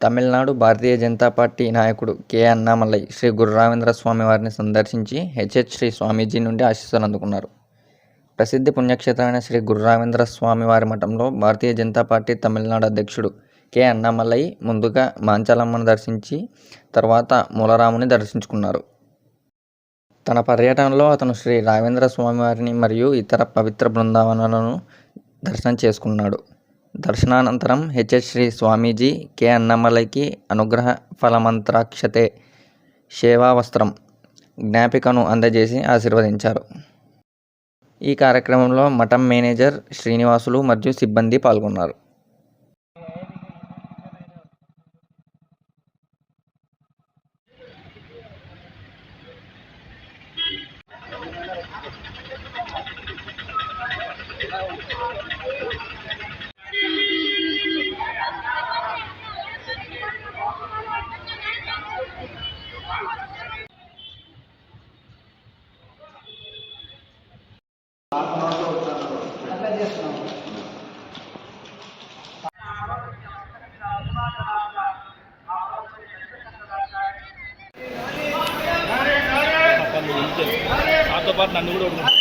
Tamil Nadu Bharatiya Janata party నాయకుడు K. Annamalai Shri Guru Raghavendra Swami వారిని సందర్శించి హెచ్ఎచ్ శ్రీ స్వామీజీ నుండి ఆశీస్సులు అందుకున్నారు. ప్రసిద్ధ పుణ్యక్షేత్రమైన శ్రీ గురు రాఘవేంద్ర స్వామి వారి మఠంలో భారతీయ జనతా పార్టీ తమిళనాడు అధ్యక్షుడు కె. అన్నామలై ముందుగా మాంచాలమ్మను దర్శించి తర్వాత మూలరాముని దర్శించుకున్నారు. తన పర్యటనలో అతను శ్రీ రాఘవేంద్ర స్వామి వారిని మరియు ఇతర పవిత్ర బృందావనాలను దర్శనం చేసుకున్నాడు. దర్శనానంతరం హెచ్ఎచ్ శ్రీ స్వామీజీ కె. అన్నామలైకి అనుగ్రహ ఫలమంత్రాక్షతే సేవా వస్త్రం జ్ఞాపికను అందజేసి ఆశీర్వదించారు. ఈ కార్యక్రమంలో మఠం మేనేజర్ శ్రీనివాసులు మరియు సిబ్బంది పాల్గొన్నారు. నాతో పాటు నన్ను కూడా